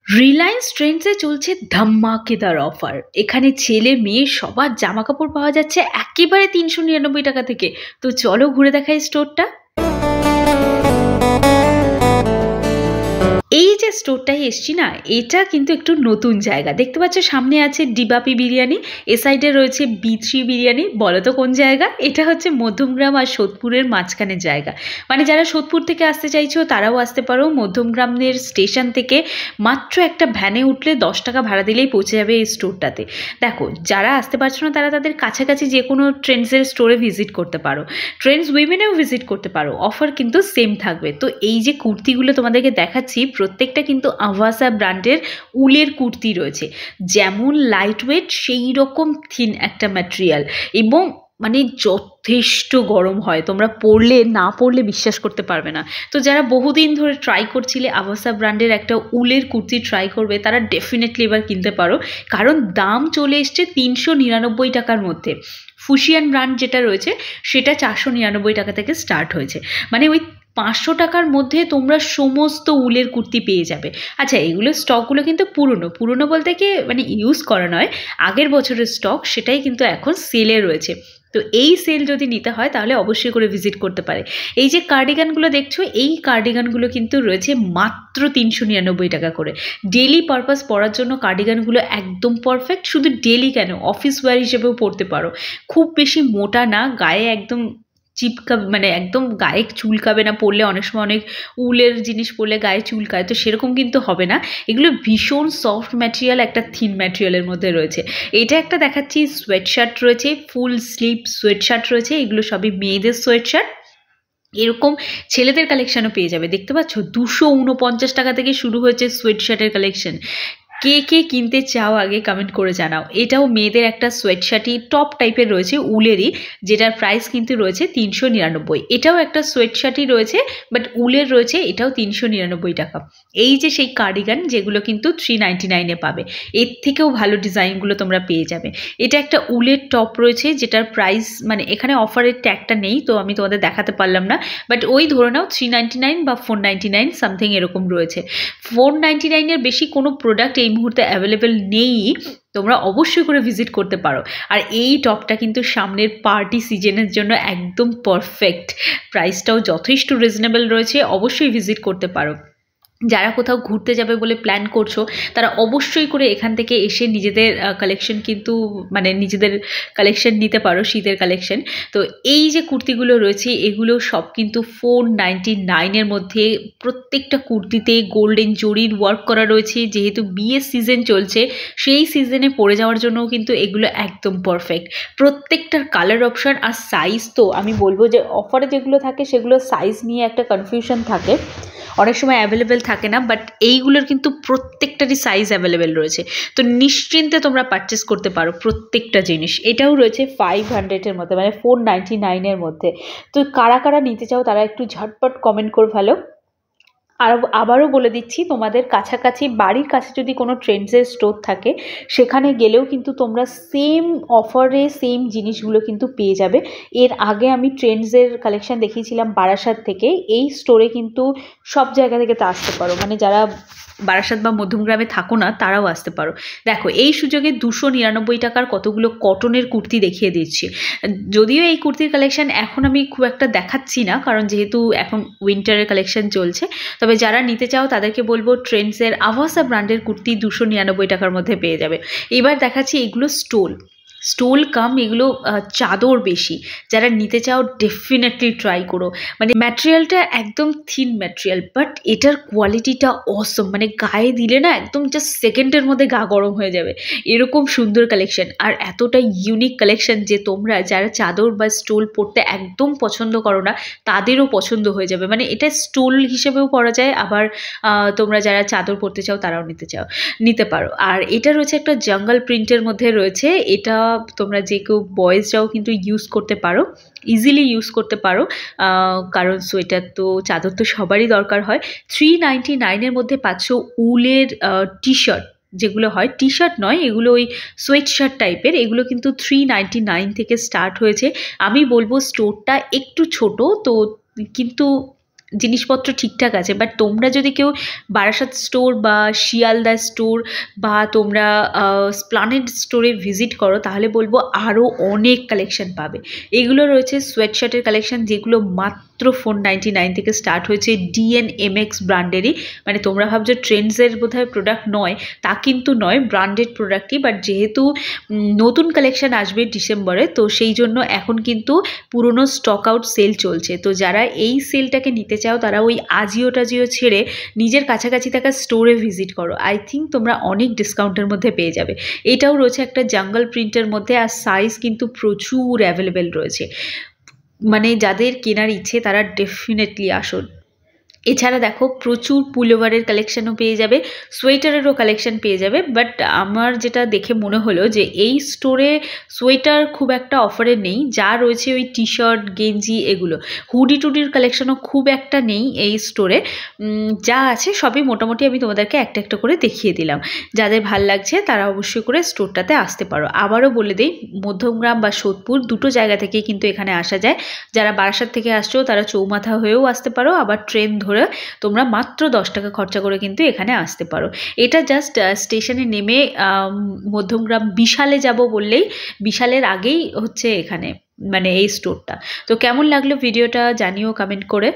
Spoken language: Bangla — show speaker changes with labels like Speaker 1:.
Speaker 1: রিলায়েন্স ট্রেন্ডসে চলছে ধামাকেদার অফার। এখানে ছেলে মেয়ে সবার জামা কাপড় পাওয়া যাচ্ছে একেবারে ৩৯৯ টাকা থেকে। তো চলো ঘুরে দেখাই স্টোরটা। এই যে স্টোরটায় এসছি না, এটা কিন্তু একটু নতুন জায়গা। দেখতে পাচ্ছ সামনে আছে ডিবাপি বিরিয়ানি, এ সাইডে রয়েছে বি3 বিরিয়ানি। বলো তো কোন জায়গা? এটা হচ্ছে মধ্যমগ্রাম আর সোদপুরের মাঝখানের জায়গা। মানে যারা সোদপুর থেকে আসতে চাইছো তারাও আসতে পারো। মধ্যমগ্রামের স্টেশন থেকে মাত্র একটা ভ্যানে উঠলে 10 টাকা ভাড়া দিলেই পৌঁছে যাবে এই স্টোরটাতে। দেখো, যারা আসতে পারছো না তারা তাদের কাছাকাছি যে কোনো ট্রেন্ডসের স্টোরে ভিজিট করতে পারো, ট্রেন্ডস উইমেনেও ভিজিট করতে পারো। অফার কিন্তু সেম থাকবে। তো এই যে কুর্তিগুলো তোমাদেরকে দেখাচ্ছি, প্রত্যেকটা কিন্তু আভাসা ব্র্যান্ডের উলের কুর্তি রয়েছে। যেমন লাইট ওয়েট সেই রকম থিন একটা ম্যাটেরিয়াল, এবং মানে যথেষ্ট গরম হয়। তোমরা পরলে বিশ্বাস করতে পারবে না। তো যারা বহুদিন ধরে ট্রাই করছিলে আভাসা ব্র্যান্ডের একটা উলের কুর্তি ট্রাই করবে, তারা ডেফিনেটলি এবার কিনতে পারো। কারণ দাম চলে এসছে ৩৯৯ টাকার মধ্যে। ফুশিয়ান ব্র্যান্ড যেটা রয়েছে সেটা ৪৯৯ টাকা থেকে স্টার্ট হয়েছে। মানে ওই ৫০০ টাকার মধ্যে তোমরা সমস্ত উলের কুর্তি পেয়ে যাবে। আচ্ছা, এইগুলো স্টকগুলো কিন্তু পুরনো বলতে কি মানে ইউজ করা নয়, আগের বছরের স্টক, সেটাই কিন্তু এখন সেলে রয়েছে। তো এই সেল যদি নিতে হয় তাহলে অবশ্যই করে ভিজিট করতে পারে। এই যে কার্ডিগানগুলো দেখছো, এই কার্ডিগানগুলো কিন্তু রয়েছে মাত্র ৩৯৯ টাকা করে। ডেলি পারপাস পরার জন্য কার্ডিগানগুলো একদম পারফেক্ট। শুধু ডেলি কেন, অফিস ওয়্যার হিসেবেও পরতে পারো। খুব বেশি মোটা না, গায়ে একদম চিপকাবে, মানে একদম গায়ে চুলকাবে না। পরলে অনেক সময় অনেক উলের জিনিস পরলে গায়ে চুলকায়, তো সেরকম কিন্তু হবে না। এগুলো ভীষণ সফট ম্যাটেরিয়াল, একটা থিন ম্যাটেরিয়ালের মধ্যে রয়েছে। এটা একটা দেখাচ্ছি, সোয়েটশার্ট রয়েছে, ফুল স্লিভ সোয়েটশার্ট রয়েছে। এগুলো সবই মেয়েদের সোয়েটশার্ট। এরকম ছেলেদের কালেকশনও পেয়ে যাবে। দেখতে পাচ্ছ ২৪৯ টাকা থেকে শুরু হয়েছে সোয়েটশার্টের কালেকশন। কে কে কিনতে চাও আগে কমেন্ট করে জানাও। এটাও মেয়েদের একটা সোয়েটশার্টই টপ টাইপের রয়েছে, উলেরই, যেটার প্রাইস কিন্তু রয়েছে ৩৯৯। এটাও একটা সোয়েটশার্টই রয়েছে, বাট উলের রয়েছে, এটাও ৩৯৯ টাকা। এই যে সেই কার্ডিগান, যেগুলো কিন্তু ৩৯৯-এ পাবে। এর থেকেও ভালো ডিজাইনগুলো তোমরা পেয়ে যাবে। এটা একটা উলের টপ রয়েছে, যেটার প্রাইস মানে এখানে অফারের ট্যাগটা নেই, তো আমি তোমাদের দেখাতে পারলাম না, বাট ওই ধরে নাও ৩৯৯ বা ৪৯৯ সামথিং এরকম রয়েছে। ৪৯৯-এর বেশি কোনো প্রোডাক্ট এই মুহূর্তে অ্যাভেলেবেল নেই। তোমরা অবশ্যই করে ভিজিট করতে পারো। আর এই টপটা কিন্তু সামনের পার্টি সিজনের জন্য একদম পারফেক্ট। প্রাইসটাও যথেষ্ট রিজনেবল রয়েছে, অবশ্যই ভিজিট করতে পারো। যারা কোথাও ঘুরতে যাবে বলে প্ল্যান করছো, তারা অবশ্যই করে এখান থেকে এসে নিজেদের কালেকশন কিন্তু মানে নিজেদের কালেকশন নিতে পারো, শীতের কালেকশন। তো এই যে কুর্তিগুলো রয়েছে, এগুলো সব কিন্তু 499-এর মধ্যে। প্রত্যেকটা কুর্তিতে গোল্ডেন জরির ওয়ার্ক করা রয়েছে। যেহেতু বিয়ের সিজন চলছে, সেই সিজনে পরে যাওয়ার জন্য কিন্তু এগুলো একদম পারফেক্ট। প্রত্যেকটার কালার অপশান আর সাইজ, তো আমি বলবো যে অফারে যেগুলো থাকে সেগুলো সাইজ নিয়ে একটা কনফিউশন থাকে, অনেক সময় অ্যাভেলেবেল থাকে না, বাট এইগুলোর কিন্তু প্রত্যেকটারই সাইজ অ্যাভেলেবেল রয়েছে। তো নিশ্চিন্তে তোমরা পারচেস করতে পারো প্রত্যেকটা জিনিস। এটাও রয়েছে 500-এর মধ্যে, মানে 499-এর মধ্যে। তো কারা কারা নিতে চাও তারা একটু ঝটপট কমেন্ট করে ফেলো। আর আবারও বলে দিচ্ছি, তোমাদের কাছাকাছি বাড়ির কাছে যদি কোনো ট্রেন্ডসের স্টোর থাকে, সেখানে গেলেও কিন্তু তোমরা সেম অফারে সেম জিনিসগুলো কিন্তু পেয়ে যাবে। এর আগে আমি ট্রেন্ডসের কালেকশন দেখিয়েছিলাম বারাসাত থেকে। এই স্টোরে কিন্তু সব জায়গা থেকে তা আসতে পারো, মানে যারা বারাসাত বা মধ্যমগ্রামে থাকো না তারাও আসতে পারো। দেখো, এই সুযোগে 299 টাকার কতগুলো কটনের কুর্তি দেখিয়ে দিচ্ছি। যদিও এই কুর্তির কালেকশন এখন আমি খুব একটা দেখাচ্ছি না, কারণ যেহেতু এখন উইন্টারের কালেকশন চলছে। তবে যারা নিতে চাও তাদেরকে বলবো, ট্রেন্ডসের আভাসা ব্র্যান্ডের কুর্তি 299 টাকার মধ্যে পেয়ে যাবে। এবার দেখাচ্ছি এগুলো স্টোল কাম, এগুলো চাদর বেশি। যারা নিতে চাও ডেফিনেটলি ট্রাই করো। মানে ম্যাটেরিয়ালটা একদম থিন ম্যাটেরিয়াল, বাট এটার কোয়ালিটিটা অসম। মানে গায়ে দিলে না একদম জাস্ট সেকেন্ডের মধ্যে গা গরম হয়ে যাবে, এরকম সুন্দর কালেকশন। আর এতটা ইউনিক কালেকশন যে তোমরা যারা চাদর বা স্টোল পরতে একদম পছন্দ করো না, তাদেরও পছন্দ হয়ে যাবে। মানে এটা স্টোল হিসেবেও পরা যায়, আবার তোমরা যারা চাদর পরতে চাও তারাও নিতে পারো। আর এটা রয়েছে একটা জঙ্গল প্রিন্টের মধ্যে রয়েছে। এটা তোমরা যে কেউ বয়েজরাও কিন্তু ইউজ করতে পারো, ইজিলি ইউজ করতে পারো। কারণ সোয়েটার তো, চাদর তো সবারই দরকার হয়। 399-এর মধ্যে পাচ্ছ উলের টি শার্ট, যেগুলো হয় টি শার্ট নয়, এগুলো ওই সোয়েট শার্ট টাইপের। এগুলো কিন্তু 399 থেকে স্টার্ট হয়েছে। আমি বলবো স্টোরটা একটু ছোট তো, কিন্তু জিনিসপত্র ঠিকঠাক আছে, বাট তোমরা যদি কেউ বারাসাত স্টোর বা শিয়ালদা স্টোর বা তোমরা স্প্লানেড স্টোরে ভিজিট করো তাহলে বলবো আরও অনেক কালেকশন পাবে। এগুলো রয়েছে সোয়েটশার্টের কালেকশন, যেগুলো মাত্র 499 থেকে স্টার্ট হয়েছে, DNMX ব্র্যান্ডেরই। মানে তোমরা ভাবছো ট্রেন্ডসের বোধহয় প্রোডাক্ট নয়, তা কিন্তু নয়, ব্র্যান্ডেড প্রোডাক্টই। বাট যেহেতু নতুন কালেকশন আসবে ডিসেম্বরে, তো সেই জন্য এখন কিন্তু পুরনো স্টক আউট সেল চলছে। তো যারা এই সেলটাকে নিতে চাও তারা ওই আজিও টাজিও ছেড়ে নিজের কাছাকাছি থাকা স্টোরে ভিজিট করো, আই থিঙ্ক তোমরা অনেক ডিসকাউন্টের মধ্যে পেয়ে যাবে। এটাও রয়েছে একটা জাঙ্গল প্রিন্টের মধ্যে, আর সাইজ কিন্তু প্রচুর অ্যাভেলেবেল রয়েছে। মানে যাদের কেনার ইচ্ছে তারা ডেফিনেটলি আসুন। এছাড়া দেখো প্রচুর পুলোভারের কালেকশানও পেয়ে যাবে, সোয়েটারেরও কালেকশান পেয়ে যাবে। বাট আমার যেটা দেখে মনে হলো যে এই স্টোরে সোয়েটার খুব একটা অফারে নেই, যা রয়েছে ওই টি শার্ট গেঞ্জি এগুলো। হুডি টুডির কালেকশানও খুব একটা নেই এই স্টোরে, যা আছে সবই মোটামুটি আমি তোমাদেরকে একটা একটা করে দেখিয়ে দিলাম। যাদের ভাল লাগছে তারা অবশ্যই করে স্টোরটাতে আসতে পারো। আবারও বলে দিই, মধ্যমগ্রাম বা সোদপুর দুটো জায়গা থেকেই কিন্তু এখানে আসা যায়। যারা বারাসাত থেকে আসছো তারা চৌমাথা হয়েও আসতে পারো, আবার ট্রেন ধরে তোমরা মাত্র 10 টাকা খরচা করে কিন্তু এখানে আসতে পারো। এটা জাস্ট স্টেশনে নেমে মধ্যমগ্রাম বিশালে যাব বললেই, বিশালের আগেই হচ্ছে এখানে মানে এই স্টোরটা। তো কেমন লাগলো ভিডিওটা জানিও কমেন্ট করে।